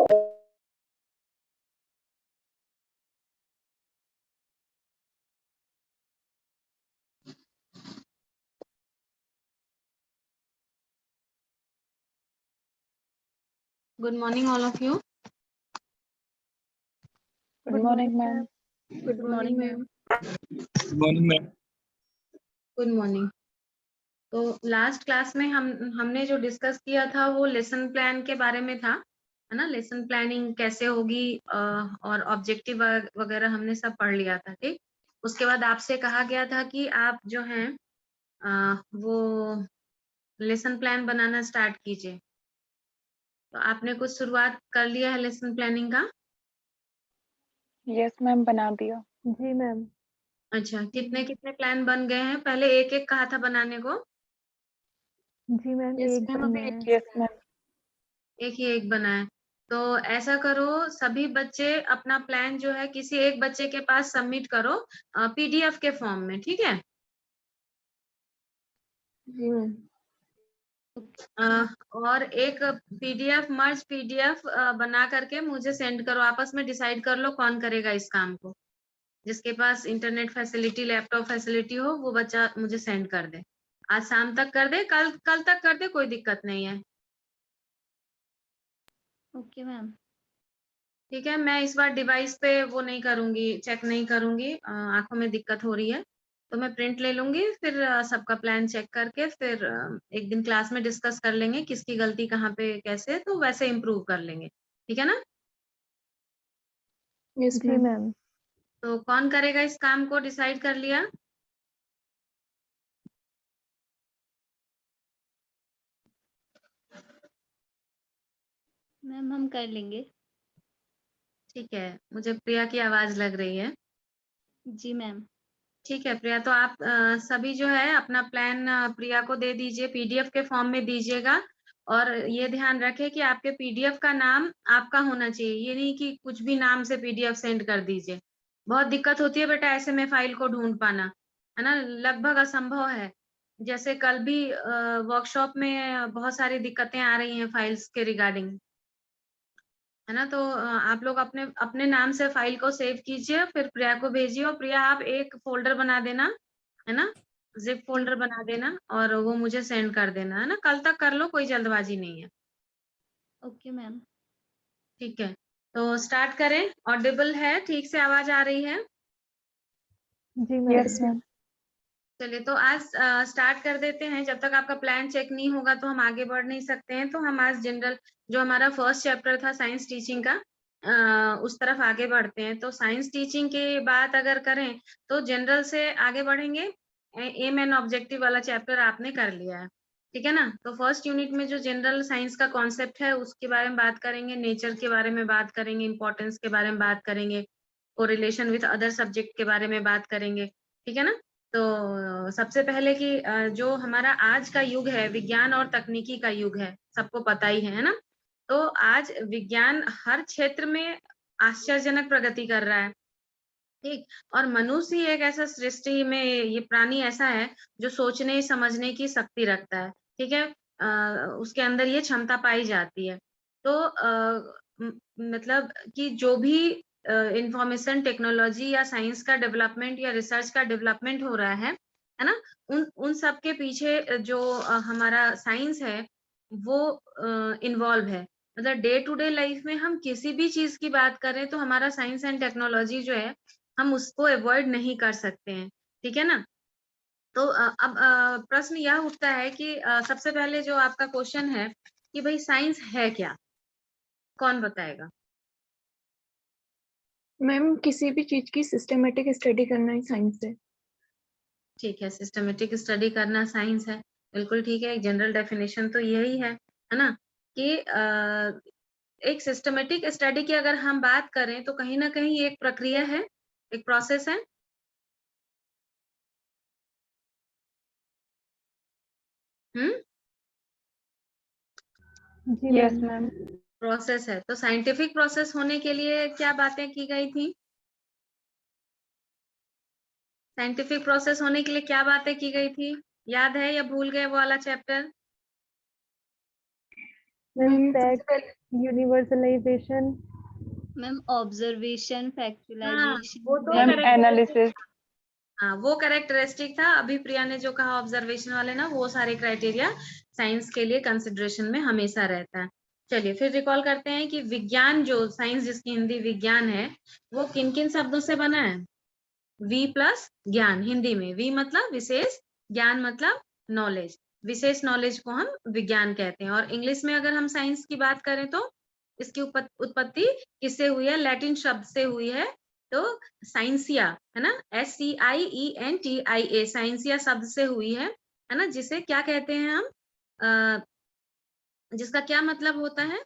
Good morning, all of you. Good morning, ma'am. Good morning, ma'am. Good morning, ma'am. Good morning. तो last class में हमने जो discuss किया था वो लेसन प्लान के बारे में था, है ना। लेसन प्लानिंग कैसे होगी और ऑब्जेक्टिव वगैरह हमने सब पढ़ लिया था, ठीक। उसके बाद आपसे कहा गया था कि आप जो हैं वो लेसन प्लान बनाना स्टार्ट कीजिए। तो आपने कुछ शुरुआत कर लिया है लेसन प्लानिंग का? यस मैम, बना दिया। जी मैम। अच्छा, कितने कितने प्लान बन गए हैं? पहले एक एक कहा था बनाने को। जी मैम, यस एक मैम, बना अभी है। Yes ma'am. एक ही एक बना है। तो ऐसा करो, सभी बच्चे अपना प्लान जो है किसी एक बच्चे के पास सबमिट करो पीडीएफ के फॉर्म में, ठीक है। जी मैम। और एक पीडीएफ मर्ज पीडीएफ बना करके मुझे सेंड करो। आपस में डिसाइड कर लो कौन करेगा इस काम को। जिसके पास इंटरनेट फैसिलिटी, लैपटॉप फैसिलिटी हो, वो बच्चा मुझे सेंड कर दे। आज शाम तक कर दे, कल तक कर दे, कोई दिक्कत नहीं है। Okay ma'am. ठीक है, मैं इस बार डिवाइस पे वो नहीं करूंगी, चेक नहीं करूंगी, आंखों में दिक्कत हो रही है। तो मैं प्रिंट ले लूंगी, फिर सबका प्लान चेक करके फिर एक दिन क्लास में डिस्कस कर लेंगे किसकी गलती कहाँ पे कैसे, तो वैसे इम्प्रूव कर लेंगे, ठीक है ना। यस जी मैम। तो कौन करेगा इस काम को, डिसाइड कर लिया? मैम हम कर लेंगे। ठीक है, मुझे प्रिया की आवाज लग रही है। जी मैम। ठीक है प्रिया, तो आप सभी जो है अपना प्लान प्रिया को दे दीजिए, पीडीएफ के फॉर्म में दीजिएगा। और ये ध्यान रखें कि आपके पीडीएफ का नाम आपका होना चाहिए, ये नहीं कि कुछ भी नाम से पीडीएफ सेंड कर दीजिए। बहुत दिक्कत होती है बेटा ऐसे में फाइल को ढूंढ पाना, है ना, लगभग असंभव है। जैसे कल भी वर्कशॉप में बहुत सारी दिक्कतें आ रही हैं फाइल्स के रिगार्डिंग, है ना। तो आप लोग अपने अपने नाम से फाइल को सेव कीजिए, फिर प्रिया को भेजिए। और प्रिया आप एक फोल्डर बना देना, है ना, जिप फोल्डर बना देना और वो मुझे सेंड कर देना, है ना। कल तक कर लो, कोई जल्दबाजी नहीं है। Okay ma'am. ठीक है, तो स्टार्ट करें। ऑडिबल है, ठीक से आवाज आ रही है? जी मैम। Yes ma'am. चलिए, तो आज स्टार्ट कर देते हैं। जब तक आपका प्लान चेक नहीं होगा तो हम आगे बढ़ नहीं सकते हैं। तो हम आज जनरल जो हमारा फर्स्ट चैप्टर था साइंस टीचिंग का, उस तरफ आगे बढ़ते हैं। तो साइंस टीचिंग की बात अगर करें तो जनरल से आगे बढ़ेंगे। एम एंड ऑब्जेक्टिव वाला चैप्टर आपने कर लिया है, ठीक है ना। तो फर्स्ट यूनिट में जो जनरल साइंस का कॉन्सेप्ट है उसके बारे में बात करेंगे, नेचर के बारे में बात करेंगे, इंपॉर्टेंस के बारे में बात करेंगे, कोरिलेशन विद अदर सब्जेक्ट के बारे में बात करेंगे, ठीक है ना। तो सबसे पहले कि जो हमारा आज का युग है विज्ञान और तकनीकी का युग है, सबको पता ही है ना। तो आज विज्ञान हर क्षेत्र में आश्चर्यजनक प्रगति कर रहा है, ठीक। और मनुष्य एक ऐसा सृष्टि में ये प्राणी ऐसा है जो सोचने समझने की शक्ति रखता है, ठीक है। उसके अंदर ये क्षमता पाई जाती है। तो मतलब कि जो भी इंफॉर्मेशन टेक्नोलॉजी या साइंस का डेवलपमेंट या रिसर्च का डेवलपमेंट हो रहा है ना, उन सब के पीछे जो हमारा साइंस है वो इन्वॉल्व है। मतलब डे टू डे लाइफ में हम किसी भी चीज की बात करें तो हमारा साइंस एंड टेक्नोलॉजी जो है हम उसको अवॉइड नहीं कर सकते हैं, ठीक है ना। तो अब प्रश्न यह उठता है कि सबसे पहले जो आपका क्वेश्चन है कि भाई साइंस है क्या, कौन बताएगा? मैम, किसी भी चीज की सिस्टमेटिक स्टडी करना ही साइंस है। ठीक है, सिस्टमेटिक स्टडी करना साइंस है, बिल्कुल ठीक है। एक जनरल डेफिनेशन तो यही है ना, कि एक सिस्टमेटिक स्टडी की अगर हम बात करें तो कहीं ना कहीं एक प्रक्रिया है, एक प्रोसेस है। हम्म, जी यस मैम। मैम। प्रोसेस है। तो साइंटिफिक प्रोसेस होने के लिए क्या बातें की गई थी? साइंटिफिक प्रोसेस होने के लिए क्या बातें की गई थी, याद है या भूल गए वो वाला chapter? Ma'am fact universalization. Ma'am observation, हाँ, फैक्चुअलाइजेशन, वो तो मैम करेक्ट। एनालिसिस। हाँ, वो करेक्टरिस्टिक था। अभी प्रिया ने जो कहा ऑब्जर्वेशन वाले ना, वो सारे क्राइटेरिया साइंस के लिए कंसिडरेशन में हमेशा रहता है। चलिए फिर रिकॉल करते हैं कि विज्ञान, जो साइंस जिसकी हिंदी विज्ञान है, वो किन किन शब्दों से बना है। वी प्लस ज्ञान, हिंदी में वी मतलब विशेष, ज्ञान मतलब नॉलेज। विशेष नॉलेज को हम विज्ञान कहते हैं। और इंग्लिश में अगर हम साइंस की बात करें तो इसकी उत्पत्ति किससे हुई है, लैटिन शब्द से हुई है। तो साइंसिया है ना, SCIENTIA, साइंसिया शब्द से हुई है ना, जिसे क्या कहते हैं हम, जिसका क्या मतलब होता है,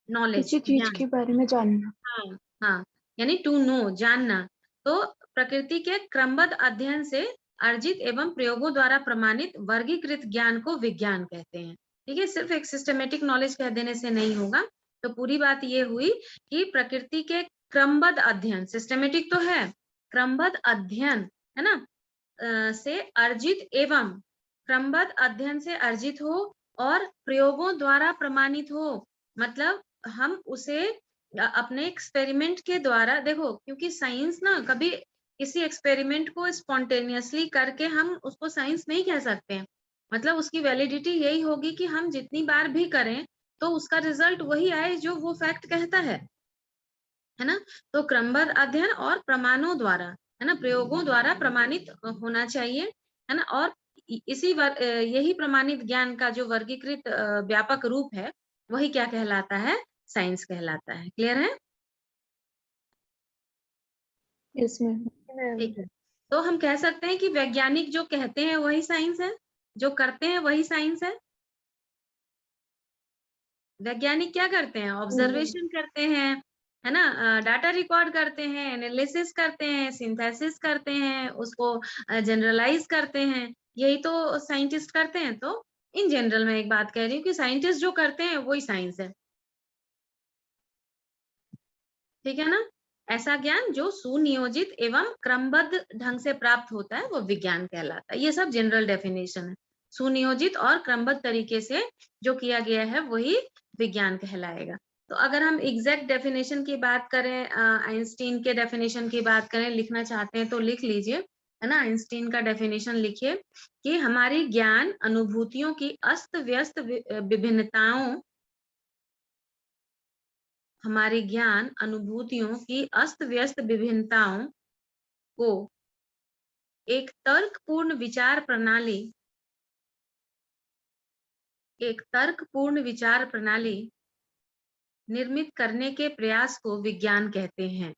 नॉलेज, किसी चीज ज्ञान। के बारे में जानना। हाँ हाँ, यानी टू नो, जानना। तो प्रकृति के क्रमबद्ध अध्ययन से अर्जित एवं प्रयोगों द्वारा प्रमाणित वर्गीकृत ज्ञान को विज्ञान कहते हैं। ठीक है, सिर्फ एक सिस्टमेटिक नॉलेज कह देने से नहीं होगा। तो पूरी बात ये हुई कि प्रकृति के क्रमबद्ध अध्ययन, सिस्टमेटिक तो है, क्रमबद्ध अध्ययन है ना, से अर्जित एवं, क्रमबद्ध अध्ययन से अर्जित हो और प्रयोगों द्वारा प्रमाणित हो। मतलब हम उसे अपने एक्सपेरिमेंट के द्वारा, देखो क्योंकि साइंस ना कभी किसी एक्सपेरिमेंट को स्पॉन्टेनियसली करके हम उसको साइंस नहीं कह सकते हैं। मतलब उसकी वैलिडिटी यही होगी कि हम जितनी बार भी करें तो उसका रिजल्ट वही आए जो वो फैक्ट कहता है ना। तो क्रमबद्ध अध्ययन और प्रमाणों द्वारा, है ना, प्रयोगों द्वारा प्रमाणित होना चाहिए, है ना। और यही प्रमाणित ज्ञान का जो वर्गीकृत व्यापक रूप है, वही क्या कहलाता है, साइंस कहलाता है। क्लियर है? Yes ma'am. ठीक है, तो हम कह सकते हैं कि वैज्ञानिक जो कहते हैं वही साइंस है, जो करते हैं वही साइंस है। वैज्ञानिक क्या करते हैं, ऑब्जर्वेशन करते हैं, है ना, डाटा रिकॉर्ड करते हैं, एनालिसिस करते हैं, सिंथेसिस करते हैं, उसको जनरलाइज करते हैं। यही तो साइंटिस्ट करते हैं। तो इन जनरल मैं एक बात कह रही हूँ कि साइंटिस्ट जो करते हैं वही साइंस है। ठीक है ना। ऐसा ज्ञान जो सुनियोजित एवं क्रमबद्ध ढंग से प्राप्त होता है वो विज्ञान कहलाता है। ये सब जनरल डेफिनेशन है। सुनियोजित और क्रमबद्ध तरीके से जो किया गया है वही विज्ञान कहलाएगा। तो अगर हम एग्जैक्ट डेफिनेशन की बात करें, आइंस्टीन के डेफिनेशन की बात करें, लिखना चाहते हैं तो लिख लीजिए, है ना। आइंस्टीन का डेफिनेशन लिखिए कि हमारी ज्ञान अनुभूतियों की अस्त व्यस्त विभिन्नताओं, हमारी ज्ञान अनुभूतियों की अस्त व्यस्त विभिन्नताओं को एक तर्कपूर्ण विचार प्रणाली निर्मित करने के प्रयास को विज्ञान कहते हैं।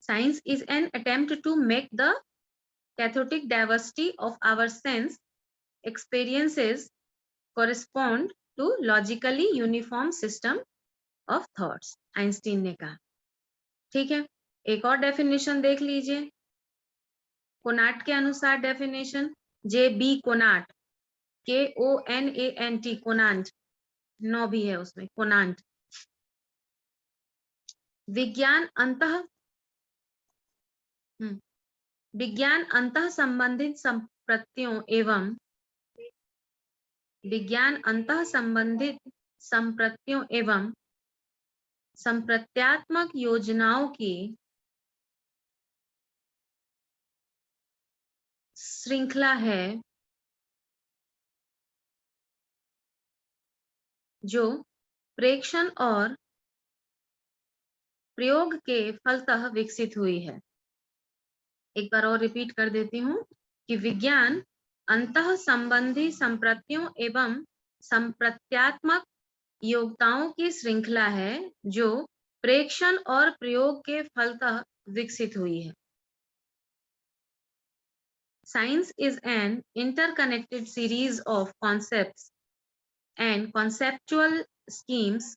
Science is an attempt to make the cathodic diversity of our sense experiences correspond to logically uniform system of thoughts, Einstein ने कहा। ठीक है, एक और डेफिनेशन देख लीजिए, कोनाट के अनुसार definition, JB Conant, KONANT, Conant, नो भी है उसमें, कोनांट। विज्ञान अंतः संबंधित संप्रत्यों एवं संप्रत्यात्मक योजनाओं की श्रृंखला है जो प्रेक्षण और प्रयोग के फलतः विकसित हुई है। एक बार और रिपीट कर देती हूँ कि विज्ञान अंतः संबंधी संप्रत्यों एवं संप्रत्यात्मक योग्यताओं की श्रृंखला है जो प्रेक्षण और प्रयोग के फलतः विकसित हुई है। Science is an interconnected series of concepts and conceptual schemes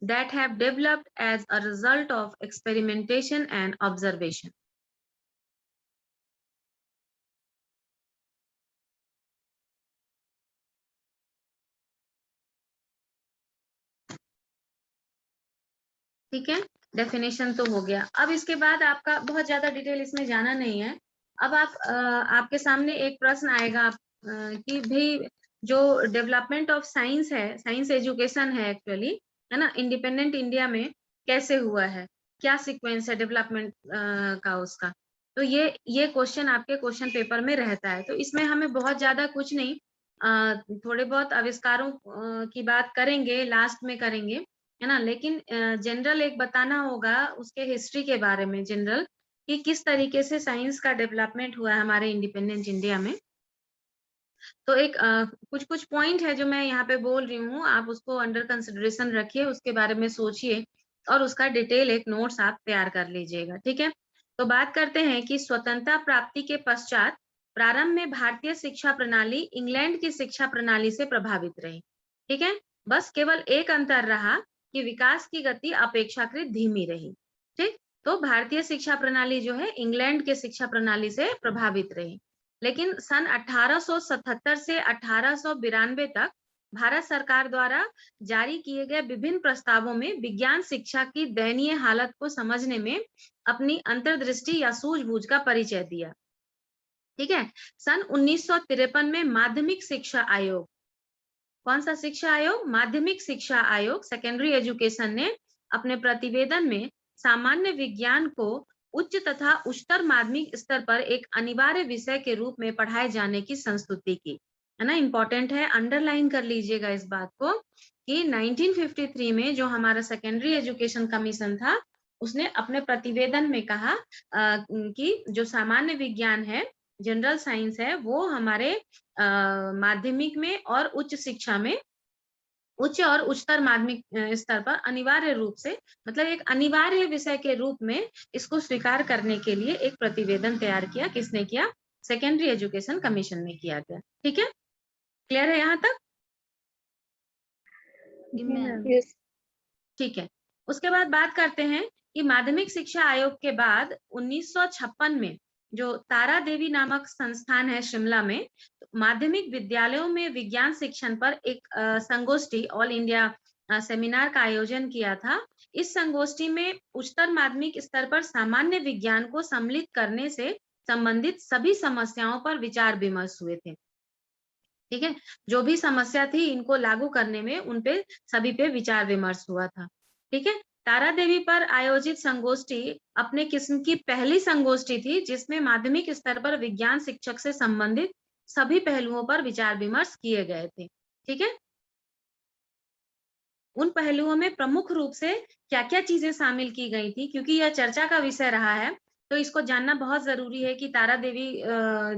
that have developed as a result of experimentation and observation. ठीक है, डेफिनेशन तो हो गया। अब इसके बाद आपका बहुत ज्यादा डिटेल इसमें जाना नहीं है। अब आपके सामने एक प्रश्न आएगा कि भाई जो डेवलपमेंट ऑफ साइंस है, साइंस एजुकेशन है एक्चुअली, है ना, इंडिपेंडेंट इंडिया में कैसे हुआ है, क्या सीक्वेंस है डेवलपमेंट का उसका। तो ये क्वेश्चन आपके क्वेश्चन पेपर में रहता है। तो इसमें हमें बहुत ज्यादा कुछ नहीं, थोड़े बहुत आविष्कारों की बात करेंगे, लास्ट में करेंगे, है ना। लेकिन जनरल एक बताना होगा उसके हिस्ट्री के बारे में, जनरल कि किस तरीके से साइंस का डेवलपमेंट हुआ है हमारे इंडिपेंडेंट इंडिया में। तो एक कुछ कुछ पॉइंट है जो मैं यहाँ पे बोल रही हूँ, आप उसको अंडर कंसिडरेशन रखिए, उसके बारे में सोचिए और उसका डिटेल एक नोट्स आप तैयार कर लीजिएगा, ठीक है। तो बात करते हैं कि स्वतंत्रता प्राप्ति के पश्चात प्रारंभ में भारतीय शिक्षा प्रणाली इंग्लैंड की शिक्षा प्रणाली से प्रभावित रही, ठीक है। बस केवल एक अंतर रहा कि विकास की गति अपेक्षाकृत धीमी रही, ठीक। तो भारतीय शिक्षा प्रणाली जो है इंग्लैंड के शिक्षा प्रणाली से प्रभावित रही। लेकिन सन 1877 से 1892 तक भारत सरकार द्वारा जारी किए गए विभिन्न प्रस्तावों में विज्ञान शिक्षा की दयनीय हालत को समझने में अपनी अंतर्दृष्टि या सूझबूझ का परिचय दिया, ठीक है। सन 1953 में माध्यमिक शिक्षा आयोग, कौन सा शिक्षा आयोग, माध्यमिक शिक्षा आयोग, सेकेंडरी एजुकेशन ने अपने प्रतिवेदन में सामान्य विज्ञान को उच्च तथा उच्चतर माध्यमिक स्तर पर एक अनिवार्य विषय के रूप में पढ़ाए जाने की संस्तुति की, है ना। इंपॉर्टेंट है, अंडरलाइन कर लीजिएगा इस बात को कि 1953 में जो हमारा सेकेंडरी एजुकेशन कमीशन था उसने अपने प्रतिवेदन में कहा कि जो सामान्य विज्ञान है, जनरल साइंस है, वो हमारे माध्यमिक में और उच्च शिक्षा में, उच्च और उच्चतर माध्यमिक स्तर पर अनिवार्य रूप से, मतलब एक अनिवार्य विषय के रूप में इसको स्वीकार करने के लिए एक प्रतिवेदन तैयार किया। किसने किया? सेकेंडरी एजुकेशन कमीशन में किया गया, ठीक है। क्लियर है यहाँ तक? यस। ठीक है। उसके बाद बात करते हैं कि माध्यमिक शिक्षा आयोग के बाद 1956 में जो तारा देवी नामक संस्थान है शिमला में, माध्यमिक विद्यालयों में विज्ञान शिक्षण पर एक संगोष्ठी, ऑल इंडिया सेमिनार का आयोजन किया था। इस संगोष्ठी में उच्चतर माध्यमिक स्तर पर सामान्य विज्ञान को सम्मिलित करने से संबंधित सभी समस्याओं पर विचार विमर्श हुए थे, ठीक है। जो भी समस्या थी इनको लागू करने में उन पे सभी पे विचार विमर्श हुआ था, ठीक है। तारा देवी पर आयोजित संगोष्ठी अपने किस्म की पहली संगोष्ठी थी जिसमें माध्यमिक स्तर पर विज्ञान शिक्षक से संबंधित सभी पहलुओं पर विचार विमर्श किए गए थे, ठीक है। उन पहलुओं में प्रमुख रूप से क्या क्या चीजें शामिल की गई थी, क्योंकि यह चर्चा का विषय रहा है तो इसको जानना बहुत जरूरी है कि तारा देवी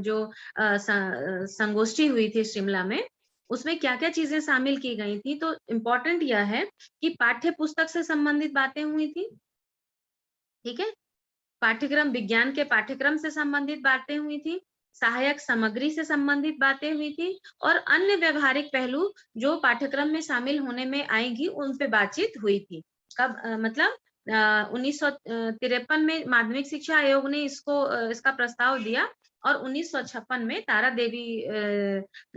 जो संगोष्ठी हुई थी शिमला में, उसमें क्या क्या चीजें शामिल की गई थी। तो इम्पोर्टेंट यह है कि पाठ्य पुस्तक से संबंधित बातें हुई थी, ठीक है। पाठ्यक्रम, विज्ञान के पाठ्यक्रम से संबंधित बातें हुई थी, सहायक सामग्री से संबंधित बातें हुई थी और अन्य व्यवहारिक पहलू जो पाठ्यक्रम में शामिल होने में आएंगी उन पे बातचीत हुई थी। कब मतलब 1953 में माध्यमिक शिक्षा आयोग ने इसका प्रस्ताव दिया और 1956 में तारा देवी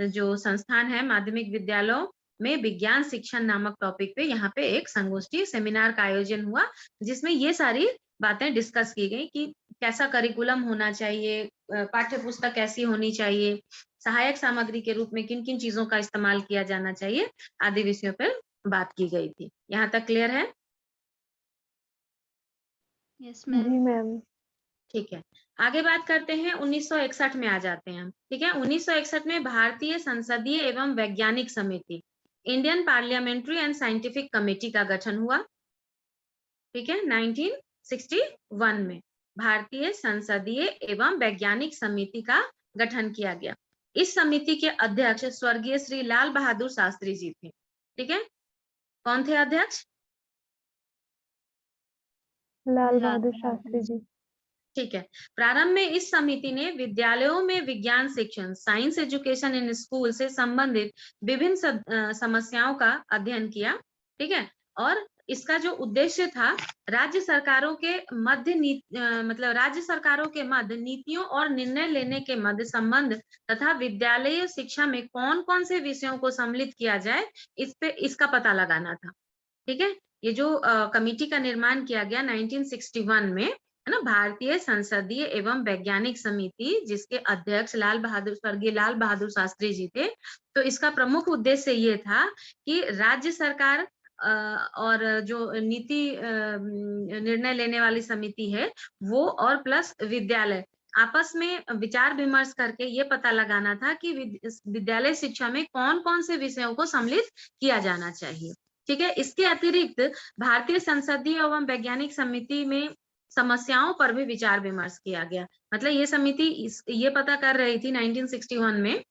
जो संस्थान है माध्यमिक विद्यालयों में विज्ञान शिक्षण नामक टॉपिक पे यहाँ पे एक संगोष्ठी सेमिनार का आयोजन हुआ जिसमें ये सारी बातें डिस्कस की गई कि कैसा करिकुलम होना चाहिए, पाठ्य पुस्तक कैसी होनी चाहिए, सहायक सामग्री के रूप में किन किन चीजों का इस्तेमाल किया जाना चाहिए, आदि विषयों पर बात की गई थी। यहाँ तक क्लियर है? Yes ma'am. ठीक है, आगे बात करते हैं 1961 में आ जाते हैं हम, ठीक है। 1961 में भारतीय संसदीय एवं वैज्ञानिक समिति, Indian parliamentary and scientific committee का गठन हुआ, ठीक है। 1961 में भारतीय संसदीय एवं वैज्ञानिक समिति का गठन किया गया। इस समिति के अध्यक्ष स्वर्गीय श्री लाल बहादुर शास्त्री जी थे, ठीक है। कौन थे अध्यक्ष? लाल बहादुर शास्त्री जी, ठीक है। प्रारंभ में इस समिति ने विद्यालयों में विज्ञान शिक्षण, साइंस एजुकेशन इन स्कूल से संबंधित विभिन्न समस्याओं का अध्ययन किया, ठीक है। और इसका जो उद्देश्य था राज्य सरकारों के मध्य नीतियों और निर्णय लेने के मध्य संबंध तथा विद्यालय शिक्षा में कौन कौन से विषयों को सम्मिलित किया जाए इसका पता लगाना था, ठीक है। ये जो कमिटी का निर्माण किया गया 1961 में, है ना, भारतीय संसदीय एवं वैज्ञानिक समिति, जिसके अध्यक्ष स्वर्गीय लाल बहादुर शास्त्री जी थे। तो इसका प्रमुख उद्देश्य ये था कि राज्य सरकार और जो नीति निर्णय लेने वाली समिति है वो, और प्लस विद्यालय, आपस में विचार विमर्श करके ये पता लगाना था कि विद्यालय शिक्षा में कौन कौन से विषयों को सम्मिलित किया जाना चाहिए। ठीक है। इसके अतिरिक्त भारतीय संसदीय एवं वैज्ञानिक समिति में समस्याओं पर भी विचार विमर्श किया गया। मतलब ये समिति ये पता कर रही थी 1961 में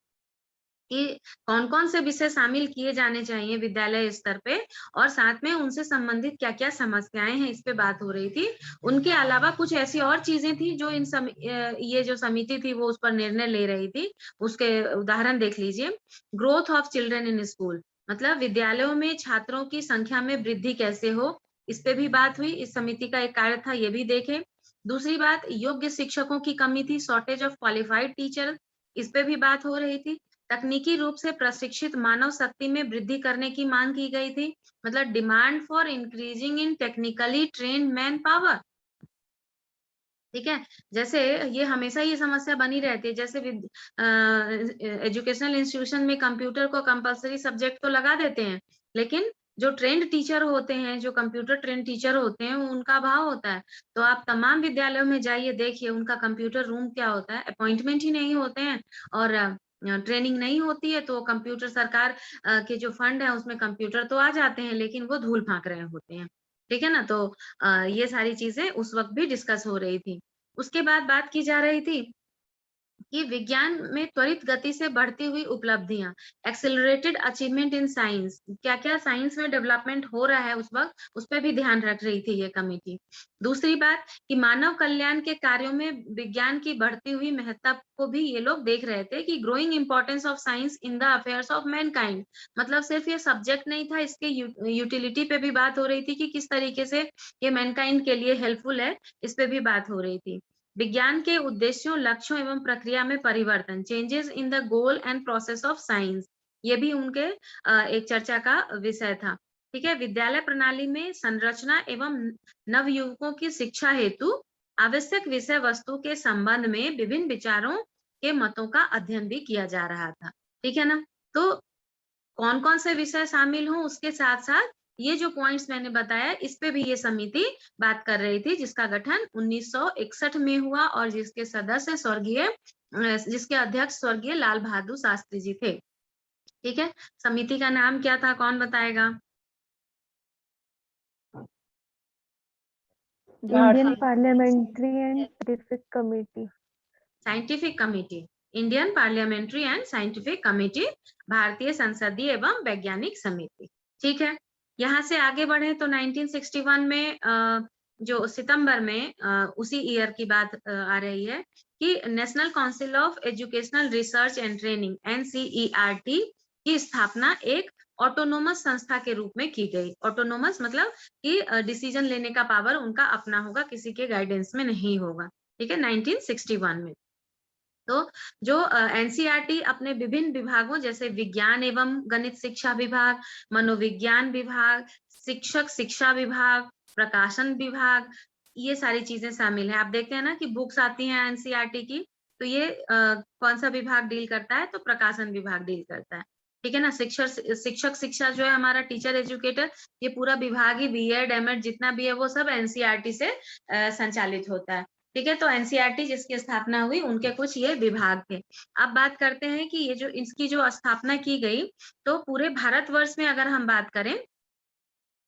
कि कौन कौन से विषय शामिल किए जाने चाहिए विद्यालय स्तर पे, और साथ में उनसे संबंधित क्या क्या समस्याएं हैं इस पे बात हो रही थी। उनके अलावा कुछ ऐसी और चीजें थी जो ये जो समिति थी वो उस पर निर्णय ले रही थी। उसके उदाहरण देख लीजिए। Growth of children in school, मतलब विद्यालयों में छात्रों की संख्या में वृद्धि कैसे हो, इस पे भी बात हुई। इस समिति का एक कार्य था, ये भी देखें। दूसरी बात, योग्य शिक्षकों की कमी थी, शॉर्टेज ऑफ क्वालिफाइड टीचर, इस पे भी बात हो रही थी। तकनीकी रूप से प्रशिक्षित मानव शक्ति में वृद्धि करने की मांग की गई थी, मतलब demand for increasing in technically trained manpower. ठीक है। जैसे ये हमेशा ये समस्या बनी रहती है, जैसे एजुकेशनल इंस्टीट्यूशन में कंप्यूटर को कंपलसरी सब्जेक्ट तो लगा देते हैं, लेकिन जो ट्रेंड टीचर होते हैं, जो कंप्यूटर ट्रेंड टीचर होते हैं, उनका अभाव होता है। तो आप तमाम विद्यालयों में जाइए, देखिए उनका कंप्यूटर रूम क्या होता है, अपॉइंटमेंट ही नहीं होते हैं और ट्रेनिंग नहीं होती है। तो कंप्यूटर सरकार के जो फंड है उसमें कंप्यूटर तो आ जाते हैं, लेकिन वो धूल फांक रहे होते हैं। ठीक है ना। तो ये सारी चीजें उस वक्त भी डिस्कस हो रही थी। उसके बाद बात की जा रही थी कि विज्ञान में त्वरित गति से बढ़ती हुई उपलब्धियां, एक्सेलरेटेड अचीवमेंट इन साइंस, क्या क्या साइंस में डेवलपमेंट हो रहा है उस वक्त, उस पर भी ध्यान रख रही थी ये कमेटी। दूसरी बात कि मानव कल्याण के कार्यों में विज्ञान की बढ़ती हुई महत्ता को भी ये लोग देख रहे थे कि growing importance of science in the affairs of Mankind, मतलब सिर्फ ये सब्जेक्ट नहीं था, इसके यूटिलिटी पे भी बात हो रही थी कि किस तरीके से ये मैनकाइंड के लिए हेल्पफुल है, इस पे भी बात हो रही थी। विज्ञान के उद्देश्यों, लक्ष्यों एवं प्रक्रिया में परिवर्तन, changes in the goal and process of science, ये भी उनके एक चर्चा का विषय था। ठीक है। विद्यालय प्रणाली में संरचना एवं नवयुवकों की शिक्षा हेतु आवश्यक विषय वस्तु के संबंध में विभिन्न विचारों के मतों का अध्ययन भी किया जा रहा था। ठीक है ना। तो कौन कौन से विषय शामिल हों, उसके साथ साथ ये जो पॉइंट्स मैंने बताया, इस पे भी ये समिति बात कर रही थी, जिसका गठन 1961 में हुआ और जिसके सदस्य जिसके अध्यक्ष स्वर्गीय लाल बहादुर शास्त्री जी थे। ठीक है। समिति का नाम क्या था, कौन बताएगा? Indian parliamentary and scientific committee. Scientific committee, Indian parliamentary and scientific committee, भारतीय संसदीय एवं वैज्ञानिक समिति। ठीक है। यहाँ से आगे बढ़े तो 1961 में जो सितंबर में उसी ईयर की बात आ रही है कि national council of educational research and training NCERT की स्थापना एक ऑटोनोमस संस्था के रूप में की गई। ऑटोनोमस मतलब कि डिसीजन लेने का पावर उनका अपना होगा, किसी के गाइडेंस में नहीं होगा। ठीक है। 1961 में तो जो NCERT अपने विभिन्न विभागों जैसे विज्ञान एवं गणित शिक्षा विभाग, मनोविज्ञान विभाग, शिक्षक शिक्षा विभाग, प्रकाशन विभाग, ये सारी चीजें शामिल है। आप देखते हैं ना कि बुक्स आती हैं NCERT की, तो ये कौन सा विभाग डील करता है, तो प्रकाशन विभाग डील करता है। ठीक है ना। शिक्षक शिक्षा जो है हमारा टीचर एजुकेटर, ये पूरा विभाग ही BEd MAd जितना भी है वो सब NCERT से संचालित होता है। ठीक है। तो NCERT जिसकी स्थापना हुई, उनके कुछ ये विभाग थे। अब बात करते हैं कि ये जो इसकी जो स्थापना की गई, तो पूरे भारतवर्ष में अगर हम बात करें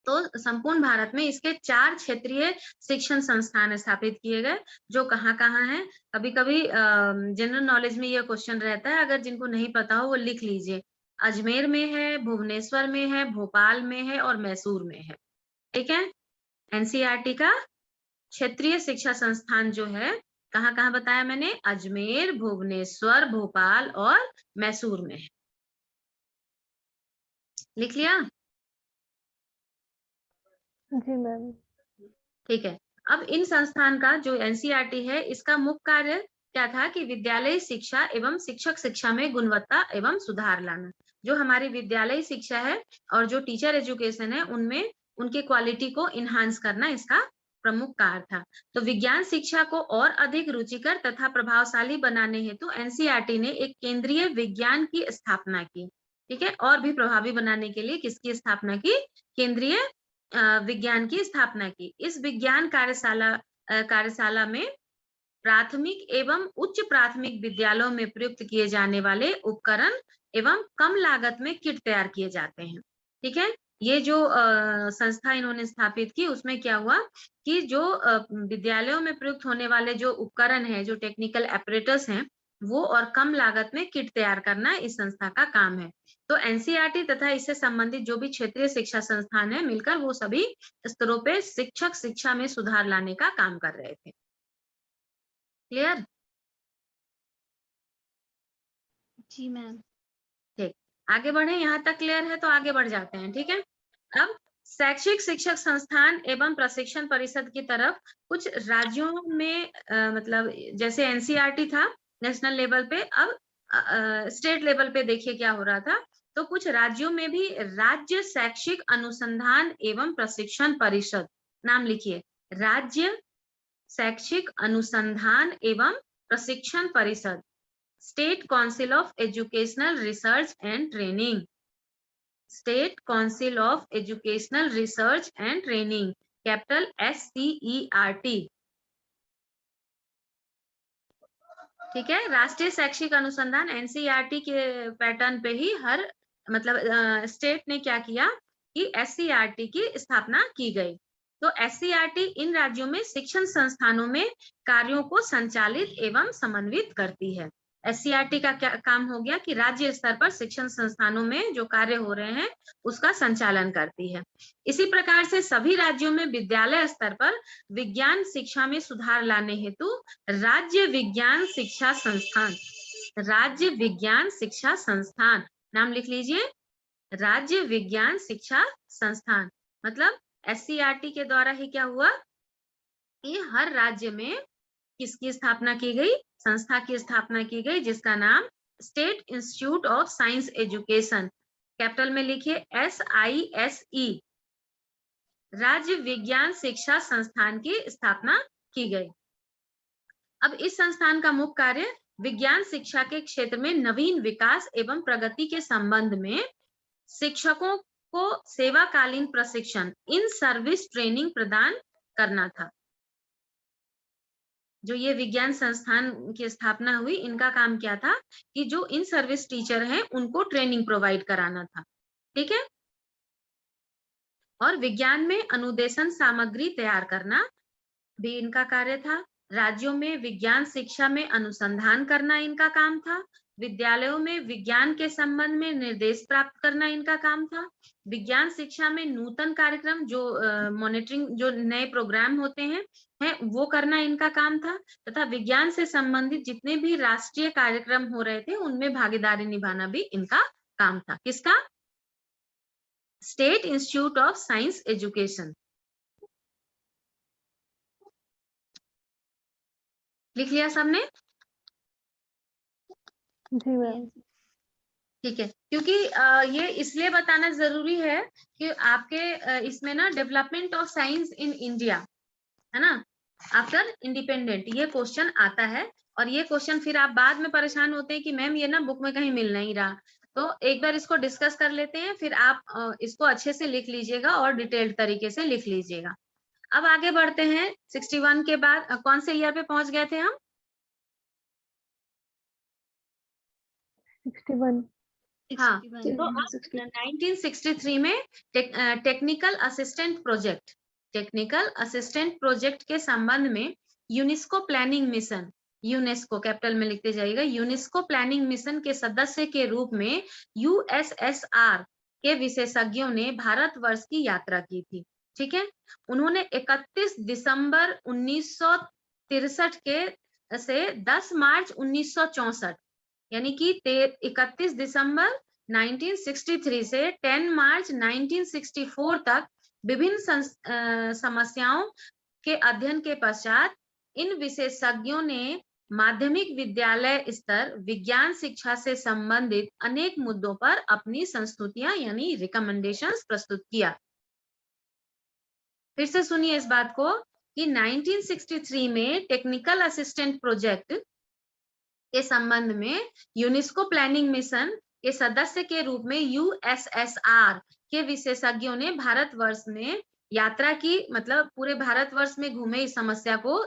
तो संपूर्ण भारत में इसके 4 क्षेत्रीय शिक्षण संस्थान स्थापित किए गए, जो कहाँ कहाँ हैं। कभी कभी जनरल नॉलेज में ये क्वेश्चन रहता है, अगर जिनको नहीं पता हो वो लिख लीजिए। अजमेर में है, भुवनेश्वर में है, भोपाल में है और मैसूर में है। ठीक है। NCERT का क्षेत्रीय शिक्षा संस्थान जो है, कहाँ कहाँ बताया मैंने, अजमेर, भुवनेश्वर, भोपाल और मैसूर में है। लिख लिया? जी मैम। ठीक है। अब इन संस्थान का जो NCERT है, इसका मुख्य कार्य क्या था कि विद्यालय शिक्षा एवं शिक्षक शिक्षा में गुणवत्ता एवं सुधार लाना। जो हमारी विद्यालय शिक्षा है और जो टीचर एजुकेशन है, उनमें उनके क्वालिटी को इन्हांस करना इसका प्रमुख कार्य था। तो विज्ञान शिक्षा को और अधिक रुचिकर तथा प्रभावशाली बनाने हेतु एनसीईआरटी ने एक केंद्रीय विज्ञान की स्थापना की। ठीक है, और भी प्रभावी बनाने के लिए किसकी स्थापना की? केंद्रीय विज्ञान की स्थापना की। इस विज्ञान कार्यशाला में प्राथमिक एवं उच्च प्राथमिक विद्यालयों में प्रयुक्त किए जाने वाले उपकरण एवं कम लागत में किट तैयार किए जाते हैं। ठीक है, ये जो संस्था इन्होंने स्थापित की उसमें क्या हुआ कि जो विद्यालयों में प्रयुक्त होने वाले जो उपकरण है, जो टेक्निकल एपरेटस हैं, वो और कम लागत में किट तैयार करना इस संस्था का काम है। तो एनसीईआरटी तथा इससे संबंधित जो भी क्षेत्रीय शिक्षा संस्थान है मिलकर वो सभी स्तरों पे शिक्षक शिक्षा में सुधार लाने का काम कर रहे थे। क्लियर? जी मैम। ठीक, आगे बढ़े, यहाँ तक क्लियर है तो आगे बढ़ जाते हैं। ठीक है, अब शैक्षिक शिक्षक संस्थान एवं प्रशिक्षण परिषद की तरफ कुछ राज्यों में मतलब जैसे एनसीईआरटी था नेशनल लेवल पे, अब स्टेट लेवल पे देखिए क्या हो रहा था। तो कुछ राज्यों में भी राज्य शैक्षिक अनुसंधान एवं प्रशिक्षण परिषद, नाम लिखिए, राज्य शैक्षिक अनुसंधान एवं प्रशिक्षण परिषद, state council of educational research and training, state council of educational research and training, capital SCERT। ठीक है, राष्ट्रीय शैक्षिक अनुसंधान एनसीईआरटी के पैटर्न पे ही हर मतलब स्टेट ने क्या किया कि SCERT की स्थापना की गई। तो SCERT इन राज्यों में शिक्षण संस्थानों में कार्यों को संचालित एवं समन्वित करती है। SCERT का क्या काम हो गया कि राज्य स्तर पर शिक्षण संस्थानों में जो कार्य हो रहे हैं उसका संचालन करती है। इसी प्रकार से सभी राज्यों में विद्यालय स्तर पर विज्ञान शिक्षा में सुधार लाने हेतु राज्य विज्ञान शिक्षा संस्थान, राज्य विज्ञान शिक्षा संस्थान, नाम लिख लीजिए, राज्य विज्ञान शिक्षा संस्थान। मतलब SCERT के द्वारा ही क्या हुआ कि हर राज्य में किसकी स्थापना की गई? संस्था की स्थापना की गई जिसका नाम state institute of science education, capital में लिखिए SISE, राज्य विज्ञान शिक्षा संस्थान की स्थापना की गई। अब इस संस्थान का मुख्य कार्य विज्ञान शिक्षा के क्षेत्र में नवीन विकास एवं प्रगति के संबंध में शिक्षकों को सेवाकालीन प्रशिक्षण, इन सर्विस ट्रेनिंग प्रदान करना था। जो ये विज्ञान संस्थान की स्थापना हुई, इनका काम क्या था कि जो इन सर्विस टीचर हैं उनको ट्रेनिंग प्रोवाइड कराना था। ठीक है, और विज्ञान में अनुदेशन सामग्री तैयार करना भी इनका कार्य था। राज्यों में विज्ञान शिक्षा में अनुसंधान करना इनका काम था। विद्यालयों में विज्ञान के संबंध में निर्देश प्राप्त करना इनका काम था। विज्ञान शिक्षा में नूतन कार्यक्रम जो मॉनिटरिंग, जो नए प्रोग्राम होते हैं वो करना इनका काम था, तथा विज्ञान से संबंधित जितने भी राष्ट्रीय कार्यक्रम हो रहे थे उनमें भागीदारी निभाना भी इनका काम था। किसका? State institute of science education. लिख लिया सबने? जी मैम। ठीक है, क्योंकि ये इसलिए बताना जरूरी है कि आपके इसमें ना development of science in India, है ना, आफ्टर इंडिपेंडेंट, ये क्वेश्चन आता है। और ये क्वेश्चन फिर आप बाद में परेशान होते हैं कि मैम ये ना बुक में कहीं मिल नहीं रहा। तो एक बार इसको डिस्कस कर लेते हैं, फिर आप इसको अच्छे से लिख लीजिएगा और डिटेल्ड तरीके से लिख लीजिएगा। अब आगे बढ़ते हैं। 61 के बाद कौन से ईयर पे पहुंच गए थे हम? 61। हाँ, तो अब 1963 में टेक्निकल असिस्टेंट प्रोजेक्ट के संबंध में UNESCO planning mission, UNESCO capital में लिखते जाइएगा, यूनेस्को प्लानिंग मिशन के सदस्य के रूप में USSR के विशेषज्ञों ने भारतवर्ष की यात्रा की थी। ठीक है, उन्होंने 31 दिसंबर 1963 के से 10 मार्च 1964, यानी कि 31 दिसंबर 1963 से 10 मार्च 1964 तक विभिन्न समस्याओं के अध्ययन के पश्चात इन विशेषज्ञों ने माध्यमिक विद्यालय स्तर विज्ञान शिक्षा से संबंधित अनेक मुद्दों पर अपनी संस्तुतियां यानी रिकमेंडेशंस प्रस्तुत किया। फिर से सुनिए इस बात को कि 1963 में टेक्निकल असिस्टेंट प्रोजेक्ट के संबंध में यूनेस्को प्लानिंग मिशन के सदस्य के रूप में यूएसएसआर के विशेषज्ञों ने भारतवर्ष में यात्रा की, मतलब पूरे भारतवर्ष में घूमे इस समस्या को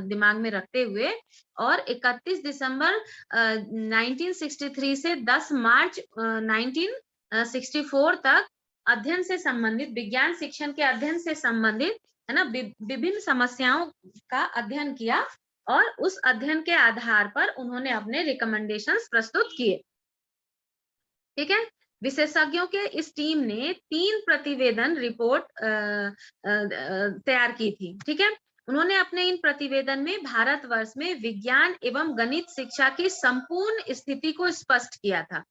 दिमाग में रखते हुए, और 31 दिसंबर 1963 से 10 मार्च 1964 तक अध्ययन से संबंधित, विज्ञान शिक्षण के अध्ययन से संबंधित है ना, विभिन्न समस्याओं का अध्ययन किया और उस अध्ययन के आधार पर उन्होंने अपने रिकमेंडेशंस प्रस्तुत किए। ठीक है, विशेषज्ञों के इस टीम ने 3 प्रतिवेदन रिपोर्ट तैयार की थी। ठीक है, उन्होंने अपने इन प्रतिवेदन में भारतवर्ष में विज्ञान एवं गणित शिक्षा की संपूर्ण स्थिति को स्पष्ट किया था,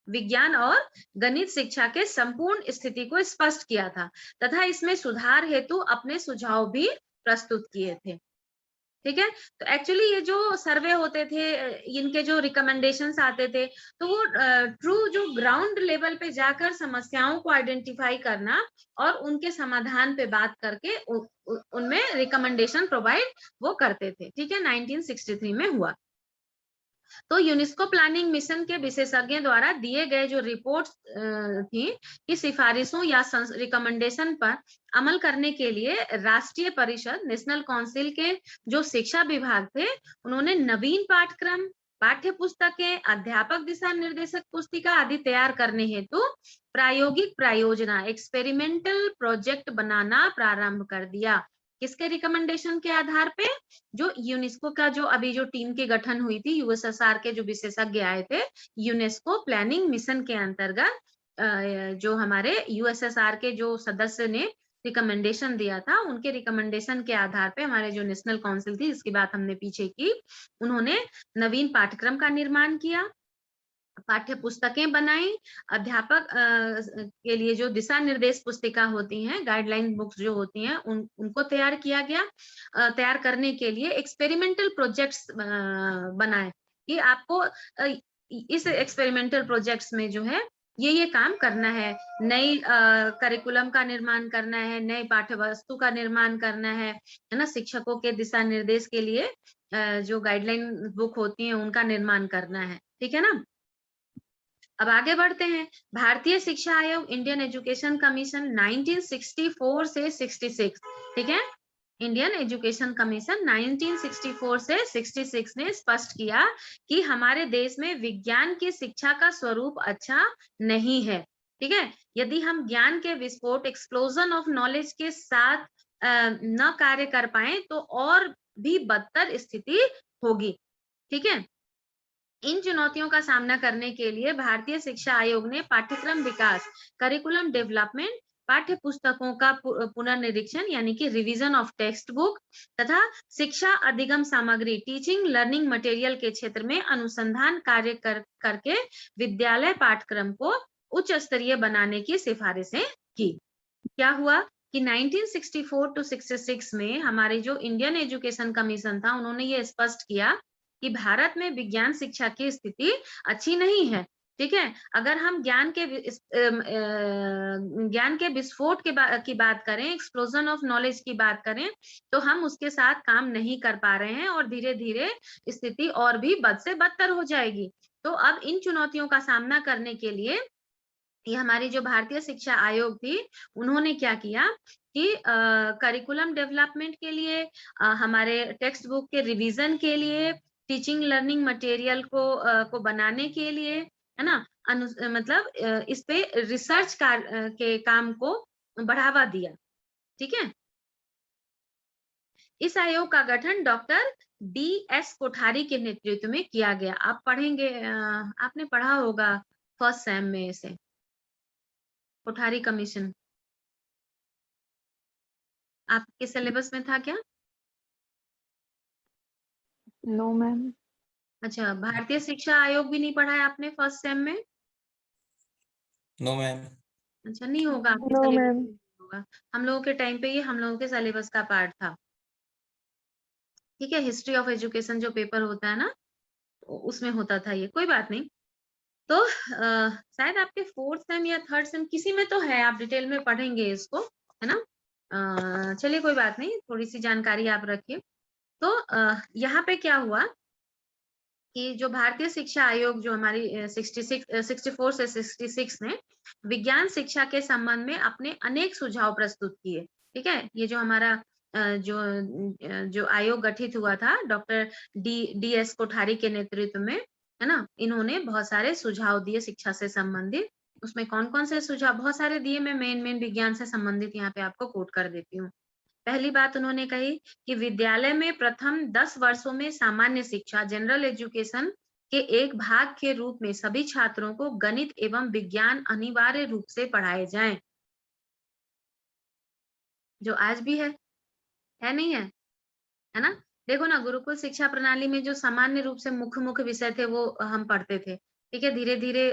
विज्ञान और गणित शिक्षा के संपूर्ण स्थिति को स्पष्ट किया था तथा इसमें सुधार हेतु अपने सुझाव भी प्रस्तुत किए थे। ठीक है, तो एक्चुअली ये जो सर्वे होते थे, इनके जो रिकमेंडेशंस आते थे, तो वो ट्रू जो ग्राउंड लेवल पे जाकर समस्याओं को आइडेंटिफाई करना और उनके समाधान पे बात करके उनमें रिकमेंडेशन प्रोवाइड वो करते थे। ठीक है, 1963 में हुआ। तो यूनेस्को प्लानिंग मिशन के विशेषज्ञ द्वारा दिए गए जो रिपोर्ट्स थी कि सिफारिशों या रिकमेंडेशन पर अमल करने के लिए राष्ट्रीय परिषद, नेशनल काउंसिल के जो शिक्षा विभाग थे, उन्होंने नवीन पाठ्यक्रम, पाठ्य पुस्तकें, अध्यापक दिशा निर्देशक पुस्तिका आदि तैयार करने हेतु प्रायोगिक प्रायोजना, एक्सपेरिमेंटल प्रोजेक्ट बनाना प्रारंभ कर दिया। किसके रिकमेंडेशन के आधार पे? जो यूनेस्को का जो अभी जो टीम की गठन हुई थी, यूएसएसआर के जो विशेषज्ञ आए थे, यूनेस्को प्लानिंग मिशन के अंतर्गत जो हमारे यूएसएसआर के जो सदस्य ने रिकमेंडेशन दिया था, उनके रिकमेंडेशन के आधार पे हमारे जो नेशनल काउंसिल थी, इसकी बात हमने पीछे की, उन्होंने नवीन पाठ्यक्रम का निर्माण किया, पाठ्य पुस्तकें बनाई, अध्यापक के लिए जो दिशा निर्देश पुस्तिका होती हैं, गाइडलाइन बुक्स जो होती हैं, उनको तैयार किया गया। तैयार करने के लिए एक्सपेरिमेंटल प्रोजेक्ट्स बनाए कि आपको इस एक्सपेरिमेंटल प्रोजेक्ट्स में जो है ये काम करना है, नई करिकुलम का निर्माण करना है, नई पाठ्य वस्तु का निर्माण करना है ना, शिक्षकों के दिशा निर्देश के लिए जो गाइडलाइन बुक होती है उनका निर्माण करना है। ठीक है ना, अब आगे बढ़ते हैं। भारतीय शिक्षा आयोग, इंडियन एजुकेशन कमीशन 1964 से 66, ठीक है, इंडियन एजुकेशन कमीशन 1964 से 66 ने स्पष्ट किया कि हमारे देश में विज्ञान की शिक्षा का स्वरूप अच्छा नहीं है। ठीक है, यदि हम ज्ञान के विस्फोट, एक्सप्लोजन ऑफ नॉलेज के साथ न कार्य कर पाए तो और भी बदतर स्थिति होगी। ठीक है, इन चुनौतियों का सामना करने के लिए भारतीय शिक्षा आयोग ने पाठ्यक्रम विकास, करिकुलम डेवलपमेंट, पाठ्य पुस्तकों का पुनर्निरीक्षण यानी कि रिवीजन ऑफ टेक्स्ट बुक तथा शिक्षा अधिगम सामग्री, टीचिंग लर्निंग मटेरियल के क्षेत्र में अनुसंधान कार्य करके विद्यालय पाठ्यक्रम को उच्च स्तरीय बनाने की सिफारिशें की। क्या हुआ कि 1964 to 66 में हमारे जो इंडियन एजुकेशन कमीशन था, उन्होंने ये स्पष्ट किया कि भारत में विज्ञान शिक्षा की स्थिति अच्छी नहीं है। ठीक है, अगर हम ज्ञान के विस्फोट की बात करें, एक्सप्लोजन ऑफ नॉलेज की बात करें, तो हम उसके साथ काम नहीं कर पा रहे हैं और धीरे धीरे स्थिति और भी बद से बदतर हो जाएगी। तो अब इन चुनौतियों का सामना करने के लिए ये हमारी जो भारतीय शिक्षा आयोग थी, उन्होंने क्या किया कि करिकुलम डेवलपमेंट के लिए, हमारे टेक्स्ट बुक के रिवीजन के लिए, टीचिंग लर्निंग मटेरियल को बनाने के लिए, है ना, मतलब इस पे रिसर्च के काम को बढ़ावा दिया। ठीक है, इस आयोग का गठन डॉक्टर DS कोठारी के नेतृत्व में किया गया। आप पढ़ेंगे, आपने पढ़ा होगा फर्स्ट सेम में इसे, कोठारी कमीशन आपके सिलेबस में था क्या? No ma'am. अच्छा, भारतीय शिक्षा आयोग भी नहीं पढ़ा है आपने फर्स्ट सेम में? No ma'am. अच्छा, नहीं होगा आपके No, सिलेबस ma'am. में, नहीं होगा। हम लोगों के टाइम पे ये हम लोगों के सिलेबस का पार्ट था। ठीक है, हिस्ट्री ऑफ एजुकेशन जो पेपर होता है ना, उसमें होता था ये, कोई बात नहीं। तो शायद आपके फोर्थ सेम या थर्ड सेम किसी में तो है, आप डिटेल में पढ़ेंगे इसको, है ना। चलिए कोई बात नहीं, थोड़ी सी जानकारी आप रखिए। तो यहाँ पे क्या हुआ कि जो भारतीय शिक्षा आयोग जो हमारी 64 से 66 ने विज्ञान शिक्षा के संबंध में अपने अनेक सुझाव प्रस्तुत किए। ठीक है, ये जो हमारा जो आयोग गठित हुआ था डॉक्टर डी एस कोठारी के नेतृत्व में, है ना, इन्होंने बहुत सारे सुझाव दिए शिक्षा से संबंधित। उसमें कौन कौन से सुझाव बहुत सारे दिए, मैं मेन विज्ञान से संबंधित यहाँ पे आपको कोट कर देती हूँ। पहली बात उन्होंने कही कि विद्यालय में प्रथम 10 वर्षों में सामान्य शिक्षा जनरल एजुकेशन के एक भाग के रूप में सभी छात्रों को गणित एवं विज्ञान अनिवार्य रूप से पढ़ाए जाएं, जो आज भी है नहीं है ना। देखो ना, गुरुकुल शिक्षा प्रणाली में जो सामान्य रूप से मुख्य विषय थे वो हम पढ़ते थे। ठीक है, धीरे धीरे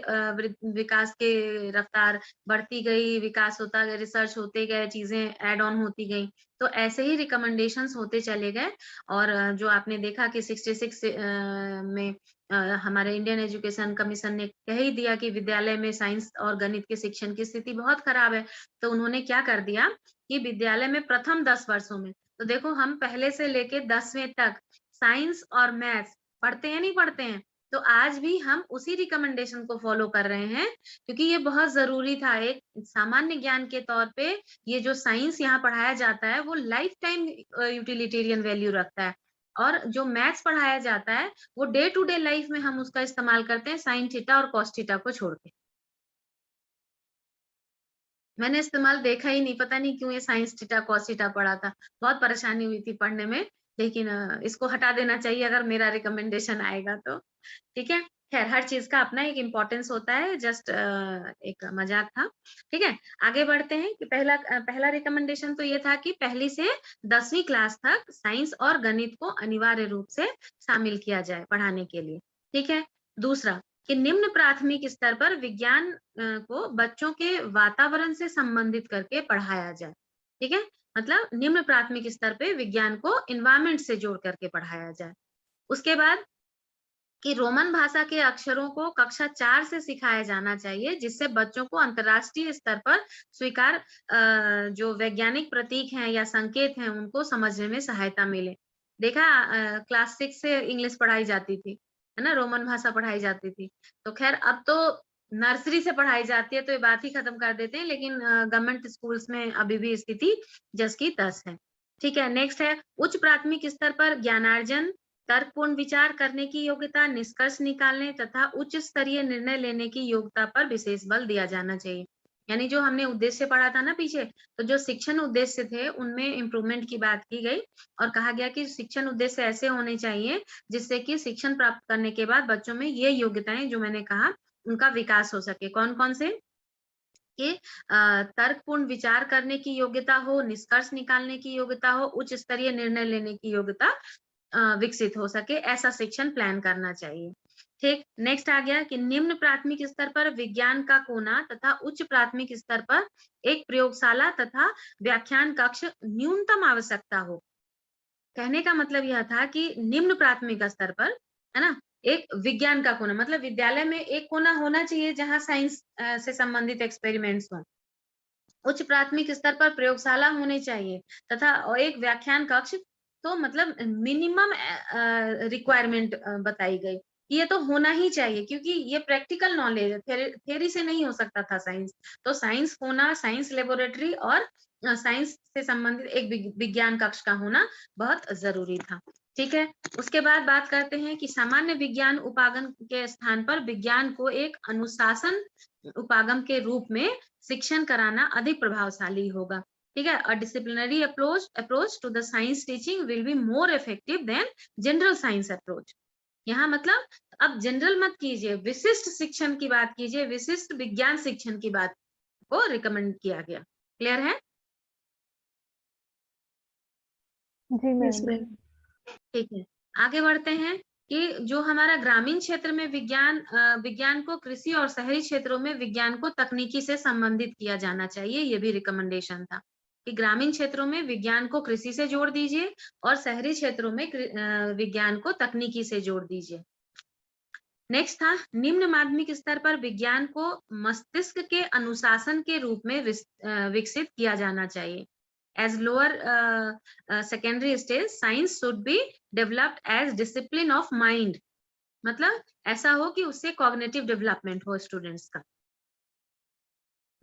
विकास के रफ्तार बढ़ती गई, विकास होता गया, रिसर्च होते गए, चीजें ऐड ऑन होती गई, तो ऐसे ही रिकमेंडेशंस होते चले गए। और जो आपने देखा कि 66 में हमारे इंडियन एजुकेशन कमीशन ने कह ही दिया कि विद्यालय में साइंस और गणित के शिक्षण की स्थिति बहुत खराब है। तो उन्होंने क्या कर दिया कि विद्यालय में प्रथम 10 वर्षों में, तो देखो हम पहले से लेके 10वीं तक साइंस और मैथ्स पढ़ते हैं नहीं पढ़ते हैं, तो आज भी हम उसी रिकमेंडेशन को फॉलो कर रहे हैं, क्योंकि ये बहुत जरूरी था। एक सामान्य ज्ञान के तौर पे ये जो साइंस यहाँ पढ़ाया जाता है वो लाइफ टाइम यूटिलिटेरियन वैल्यू रखता है, और जो मैथ्स पढ़ाया जाता है वो डे टू डे लाइफ में हम उसका इस्तेमाल करते हैं, साइन थीटा और कॉस थीटा को छोड़ के। मैंने इस्तेमाल देखा ही नहीं, पता नहीं क्यों ये साइंस थीटा कॉस थीटा पढ़ा था, बहुत परेशानी हुई थी पढ़ने में, लेकिन इसको हटा देना चाहिए अगर मेरा रिकमेंडेशन आएगा तो। ठीक है, खैर हर चीज का अपना एक इम्पोर्टेंस होता है, जस्ट एक मजाक था। ठीक है, आगे बढ़ते हैं कि पहला रिकमेंडेशन तो ये था कि पहली से 10वीं क्लास तक साइंस और गणित को अनिवार्य रूप से शामिल किया जाए पढ़ाने के लिए। ठीक है, दूसरा कि निम्न प्राथमिक स्तर पर विज्ञान को बच्चों के वातावरण से संबंधित करके पढ़ाया जाए। ठीक है, मतलब निम्न प्राथमिक स्तर पे विज्ञान को एनवायरमेंट से जोड़ करके पढ़ाया जाए। उसके बाद कि रोमन भाषा के अक्षरों को कक्षा 4 से सिखाया जाना चाहिए, जिससे बच्चों को अंतर्राष्ट्रीय स्तर पर स्वीकार जो वैज्ञानिक प्रतीक हैं या संकेत हैं उनको समझने में सहायता मिले। देखा, क्लास 6 से इंग्लिश पढ़ाई जाती थी, है ना, रोमन भाषा पढ़ाई जाती थी। तो खैर अब तो नर्सरी से पढ़ाई जाती है, तो ये बात ही खत्म कर देते हैं, लेकिन गवर्नमेंट स्कूल्स में अभी भी स्थिति जस की तस है। ठीक है, नेक्स्ट है उच्च प्राथमिक स्तर पर ज्ञानार्जन, तर्कपूर्ण विचार करने की योग्यता, निष्कर्ष निकालने तथा उच्च स्तरीय निर्णय लेने की योग्यता पर विशेष बल दिया जाना चाहिए। यानी जो हमने उद्देश्य पढ़ा था ना पीछे, तो जो शिक्षण उद्देश्य थे उनमें इम्प्रूवमेंट की बात की गई और कहा गया कि शिक्षण उद्देश्य ऐसे होने चाहिए जिससे कि शिक्षण प्राप्त करने के बाद बच्चों में ये योग्यताएं जो मैंने कहा उनका विकास हो सके। कौन कौन से? कि तर्कपूर्ण विचार करने की योग्यता हो, निष्कर्ष निकालने की योग्यता हो, उच्च स्तरीय निर्णय लेने की योग्यता विकसित हो सके, ऐसा शिक्षण प्लान करना चाहिए। ठीक, नेक्स्ट आ गया कि निम्न प्राथमिक स्तर पर विज्ञान का कोना तथा उच्च प्राथमिक स्तर पर एक प्रयोगशाला तथा व्याख्यान कक्ष न्यूनतम आवश्यकता हो। कहने का मतलब यह था कि निम्न प्राथमिक स्तर पर, है ना, एक विज्ञान का कोना, मतलब विद्यालय में एक कोना होना चाहिए जहां साइंस से संबंधित एक्सपेरिमेंट्स हो। उच्च प्राथमिक स्तर पर प्रयोगशाला होनी चाहिए तथा एक व्याख्यान कक्ष, तो मतलब मिनिमम रिक्वायरमेंट बताई गई, ये तो होना ही चाहिए क्योंकि ये प्रैक्टिकल नॉलेज है, थ्योरी से नहीं हो सकता था साइंस। तो साइंस होना, साइंस लेबोरेटरी और साइंस से संबंधित एक विज्ञान कक्ष का होना बहुत जरूरी था। ठीक है, उसके बाद बात करते हैं कि सामान्य विज्ञान उपागम के स्थान पर विज्ञान को एक अनुशासन उपागम के रूप में शिक्षण कराना अधिक प्रभावशाली होगा। ठीक है, a disciplinary approach to the science teaching will be more effective than general science approach. यहाँ मतलब अब जनरल मत कीजिए, विशिष्ट शिक्षण की बात कीजिए, विशिष्ट विज्ञान शिक्षण की बात को रिकमेंड किया गया। क्लियर है? जी मैम। ठीक है, आगे बढ़ते हैं कि जो हमारा ग्रामीण क्षेत्र में विज्ञान को कृषि और शहरी क्षेत्रों में विज्ञान को तकनीकी से संबंधित किया जाना चाहिए, ये भी रिकमेंडेशन था कि ग्रामीण क्षेत्रों में विज्ञान को कृषि से जोड़ दीजिए और शहरी क्षेत्रों में विज्ञान को तकनीकी से जोड़ दीजिए। नेक्स्ट था निम्न माध्यमिक स्तर पर विज्ञान को मस्तिष्क के अनुशासन के रूप में विकसित किया जाना चाहिए। As lower secondary stage, science should be developed as discipline of mind. मतलब ऐसा हो कि उससे कॉग्निटिव डेवलपमेंट हो स्टूडेंट्स का।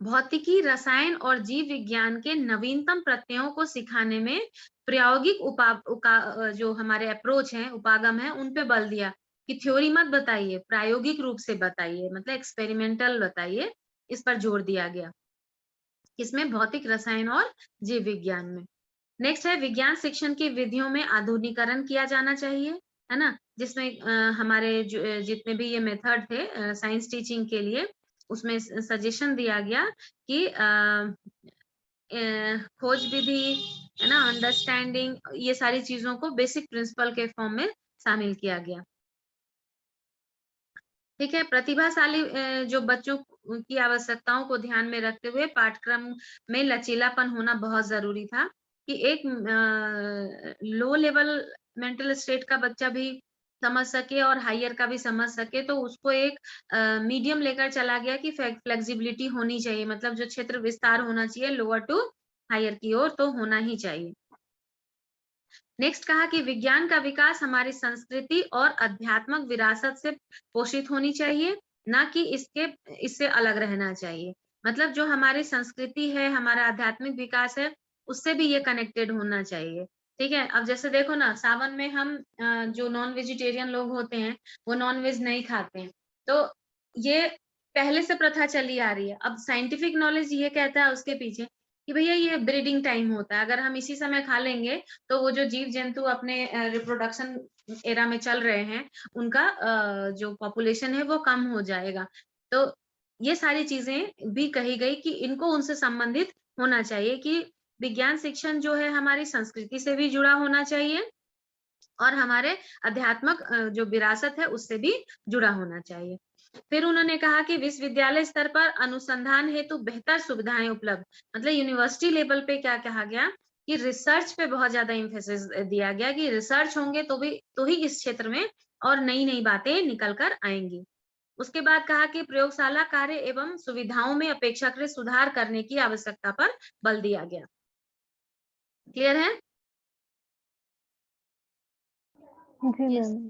भौतिकी, रसायन और जीव विज्ञान के नवीनतम प्रत्ययों को सिखाने में प्रायोगिक जो हमारे अप्रोच है, उपागम है, उन पे बल दिया कि थ्योरी मत बताइए, प्रायोगिक रूप से बताइए, मतलब एक्सपेरिमेंटल बताइए, इस पर जोर दिया गया। इसमें भौतिक, रसायन और जीव विज्ञान में। नेक्स्ट है विज्ञान शिक्षण की विधियों में आधुनिकीकरण किया जाना चाहिए, है ना, जिसमें हमारे जितने भी ये मेथड थे साइंस टीचिंग के लिए, उसमें सजेशन दिया गया कि खोज विधि, है ना, अंडरस्टैंडिंग, ये सारी चीजों को बेसिक प्रिंसिपल के फॉर्म में शामिल किया गया। ठीक है, प्रतिभाशाली जो बच्चों की आवश्यकताओं को ध्यान में रखते हुए पाठ्यक्रम में लचीलापन होना बहुत जरूरी था कि एक लो लेवल मेंटल स्टेट का बच्चा भी समझ सके और हायर का भी समझ सके, तो उसको एक मीडियम लेकर चला गया कि फ्लेक्सिबिलिटी होनी चाहिए, मतलब जो क्षेत्र विस्तार होना चाहिए लोअर टू हायर की ओर तो होना ही चाहिए। नेक्स्ट कहा कि विज्ञान का विकास हमारी संस्कृति और आध्यात्मिक विरासत से पोषित होनी चाहिए, ना कि इससे अलग रहना चाहिए। मतलब जो हमारी संस्कृति है, हमारा आध्यात्मिक विकास है, उससे भी ये कनेक्टेड होना चाहिए। ठीक है, अब जैसे देखो ना, सावन में हम जो नॉन वेजिटेरियन लोग होते हैं वो नॉन वेज नहीं खाते हैं, तो ये पहले से प्रथा चली आ रही है। अब साइंटिफिक नॉलेज ये कहता है उसके पीछे कि भैया ये ब्रीडिंग टाइम होता है, अगर हम इसी समय खा लेंगे तो वो जो जीव जंतु अपने रिप्रोडक्शन एरा में चल रहे हैं, उनका जो पॉपुलेशन है वो कम हो जाएगा। तो ये सारी चीजें भी कही गई कि इनको उनसे संबंधित होना चाहिए कि विज्ञान शिक्षण जो है हमारी संस्कृति से भी जुड़ा होना चाहिए और हमारे आध्यात्मिक जो विरासत है उससे भी जुड़ा होना चाहिए। फिर उन्होंने कहा कि विश्वविद्यालय स्तर पर अनुसंधान हेतु बेहतर सुविधाएं उपलब्ध, मतलब यूनिवर्सिटी लेवल पे क्या कहा गया कि रिसर्च पे बहुत ज्यादा इम्फेसिस दिया गया कि रिसर्च होंगे तो ही इस क्षेत्र में और नई नई बातें निकल कर आएंगी। उसके बाद कहा कि प्रयोगशाला कार्य एवं सुविधाओं में अपेक्षाकृत सुधार करने की आवश्यकता पर बल दिया गया। क्लियर है? जी मैम।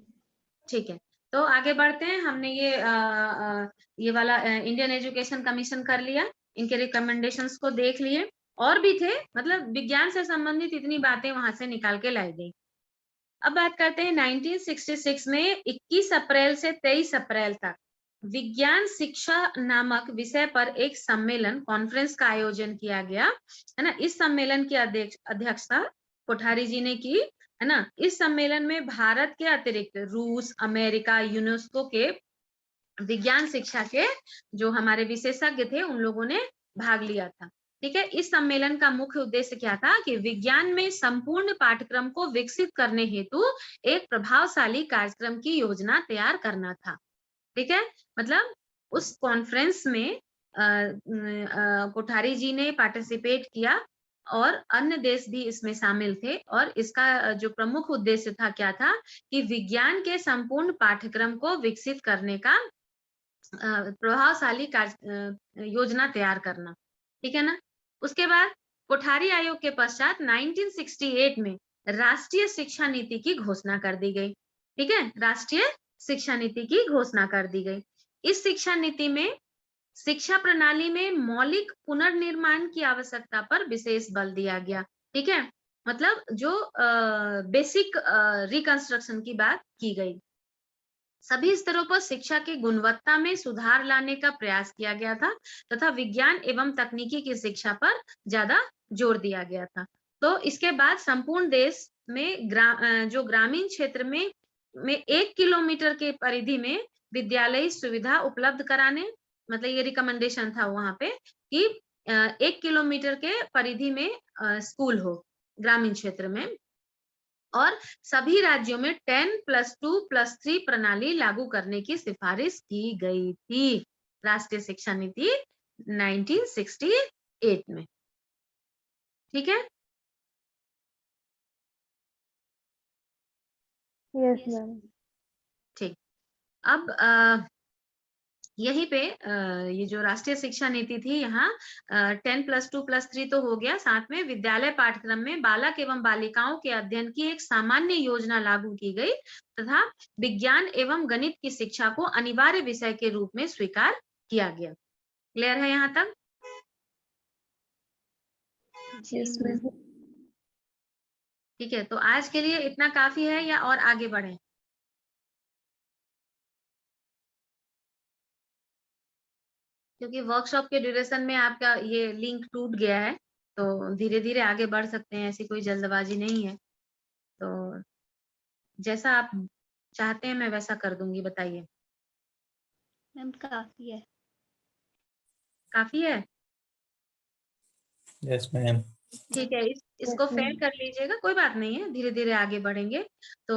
ठीक है, तो आगे बढ़ते हैं। हमने ये वाला इंडियन एजुकेशन कमीशन कर लिया, इनके रिकमेंडेशंस को देख लिए, और भी थे, मतलब विज्ञान से संबंधित इतनी बातें वहां से निकाल के लाई गई। अब बात करते हैं 1966 में 21 अप्रैल से 23 अप्रैल तक विज्ञान शिक्षा नामक विषय पर एक सम्मेलन, कॉन्फ्रेंस का आयोजन किया गया, है ना। इस सम्मेलन की अध्यक्षता कोठारी जी ने की, है ना। इस सम्मेलन में भारत के अतिरिक्त रूस, अमेरिका, यूनेस्को के विज्ञान शिक्षा के जो हमारे विशेषज्ञ थे उन लोगों ने भाग लिया था। ठीक है, इस सम्मेलन का मुख्य उद्देश्य क्या था कि विज्ञान में संपूर्ण पाठ्यक्रम को विकसित करने हेतु एक प्रभावशाली कार्यक्रम की योजना तैयार करना था। ठीक है, मतलब उस कॉन्फ्रेंस में कोठारी जी ने पार्टिसिपेट किया और अन्य देश भी इसमें शामिल थे, और इसका जो प्रमुख उद्देश्य था क्या था कि विज्ञान के संपूर्ण पाठ्यक्रम को विकसित करने का प्रभावशाली योजना तैयार करना। ठीक है ना। उसके बाद कोठारी आयोग के पश्चात 1968 में राष्ट्रीय शिक्षा नीति की घोषणा कर दी गई। ठीक है, राष्ट्रीय शिक्षा नीति की घोषणा कर दी गई। इस शिक्षा नीति में शिक्षा प्रणाली में मौलिक पुनर्निर्माण की आवश्यकता पर विशेष बल दिया गया। ठीक है, मतलब जो बेसिक रिकंस्ट्रक्शन की बात की गई। सभी स्तरों पर शिक्षा की गुणवत्ता में सुधार लाने का प्रयास किया गया था तथा विज्ञान एवं तकनीकी की शिक्षा पर ज्यादा जोर दिया गया था। तो इसके बाद संपूर्ण देश में जो ग्रामीण क्षेत्र में 1 किलोमीटर के परिधि में विद्यालय सुविधा उपलब्ध कराने, मतलब ये रिकमेंडेशन था वहां पे कि 1 किलोमीटर के परिधि में स्कूल हो ग्रामीण क्षेत्र में, और सभी राज्यों में 10+2+3 प्रणाली लागू करने की सिफारिश की गई थी, राष्ट्रीय शिक्षा नीति 1968 में। ठीक है, यस मैम। ठीक। अब यहीं पे ये जो राष्ट्रीय शिक्षा नीति थी यहाँ 10+2+3 तो हो गया, साथ में विद्यालय पाठ्यक्रम में बालक एवं बालिकाओं के अध्ययन की एक सामान्य योजना लागू की गई तथा विज्ञान एवं गणित की शिक्षा को अनिवार्य विषय के रूप में स्वीकार किया गया। क्लियर है यहाँ तक? जी यस मैम। मैम। ठीक है, तो आज के लिए इतना काफी है या और आगे बढ़े? क्योंकि वर्कशॉप के ड्यूरेशन में आपका ये लिंक टूट गया है, तो धीरे धीरे आगे बढ़ सकते हैं, ऐसी कोई जल्दबाजी नहीं है। तो जैसा आप चाहते हैं मैं वैसा कर दूंगी, बताइए। मैम काफी है। काफी है? Yes, ma'am. ठीक है, इसको फेल कर लीजिएगा, कोई बात नहीं है, धीरे धीरे आगे बढ़ेंगे। तो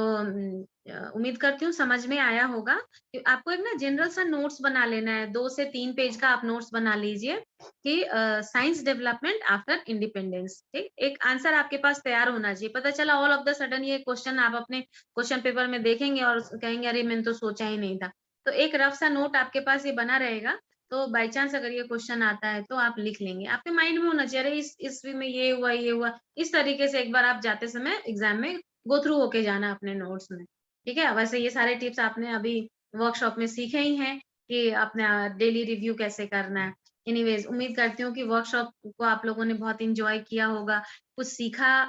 उम्मीद करती हूँ समझ में आया होगा कि आपको एक ना जनरल सा नोट्स बना लेना है, 2 से 3 पेज का आप नोट्स बना लीजिए कि साइंस डेवलपमेंट आफ्टर इंडिपेंडेंस। ठीक, एक आंसर आपके पास तैयार होना चाहिए। पता चला ऑल ऑफ द सडन ये क्वेश्चन आप अपने क्वेश्चन पेपर में देखेंगे और कहेंगे अरे मैंने तो सोचा ही नहीं था। तो एक रफ सा नोट आपके पास ये बना रहेगा, तो बाई चांस अगर ये क्वेश्चन आता है तो आप लिख लेंगे। आपके माइंड में होना चाहिए अरे इस ईस्वी में ये हुआ ये हुआ, इस तरीके से एक बार आप जाते समय एग्जाम में गो थ्रू होके जाना अपने नोट्स में। ठीक है, वैसे ये सारे टिप्स आपने अभी वर्कशॉप में सीखे ही हैं कि अपना डेली रिव्यू कैसे करना है। एनीवेज, उम्मीद करती हूँ कि वर्कशॉप को आप लोगों ने बहुत इंजॉय किया होगा, कुछ सीखा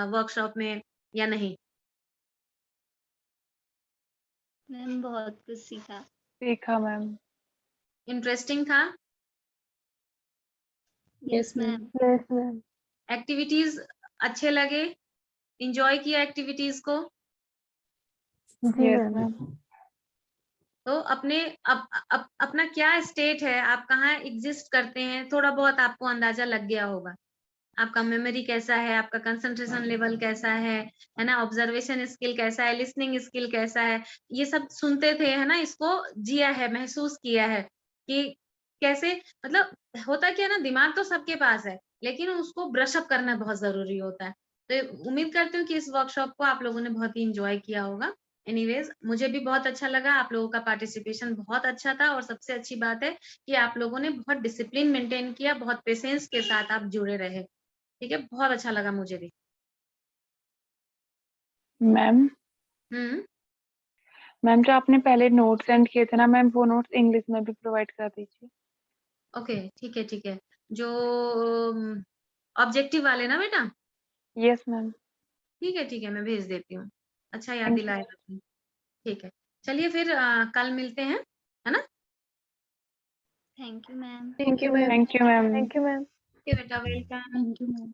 वर्कशॉप में या नहीं? मैम बहुत कुछ सीखा। सीखा मैम। इंटरेस्टिंग था? Yes ma'am. Yes ma'am. Activities अच्छे लगे? इंजॉय किया एक्टिविटीज को? जी यस मैम। मैम। तो अपने अपना क्या स्टेट है, आप कहाँ एग्जिस्ट करते हैं, थोड़ा बहुत आपको अंदाजा लग गया होगा। आपका मेमोरी कैसा है, आपका कंसंट्रेशन लेवल कैसा है ना, ऑब्जर्वेशन स्किल कैसा है, लिसनिंग स्किल कैसा है, ये सब सुनते थे है ना, इसको जिया है, महसूस किया है कि कैसे, मतलब होता क्या है ना, दिमाग तो सबके पास है लेकिन उसको ब्रश अप करना बहुत जरूरी होता है। तो उम्मीद करती हूँ कि इस वर्कशॉप को आप लोगों ने बहुत ही इंजॉय किया होगा। एनीवेज, मुझे भी बहुत अच्छा लगा, आप लोगों का पार्टिसिपेशन बहुत अच्छा था और सबसे अच्छी बात है कि आप लोगों ने बहुत डिसिप्लिन मेंटेन किया, बहुत पेशेंस के साथ आप जुड़े रहे। ठीक है, बहुत अच्छा लगा मुझे भी। मैम मैम जो आपने पहले नोट सेंड किए थे ना मैम, वो नोट्स इंग्लिश में भी प्रोवाइड कर दीजिए। ओके, ठीक है ठीक है। जो ऑब्जेक्टिव वाले ना बेटा? Yes ma'am. ठीक है, मैं भेज देती हूँ। अच्छा याद थैंक दिलाया आपने। ठीक है, चलिए फिर कल मिलते हैं, है ना? Thank you ma'am. You ma'am. Thank you ma'am. Thank you ma'am. Okay बेटा, वेलकम। Thank you ma'am.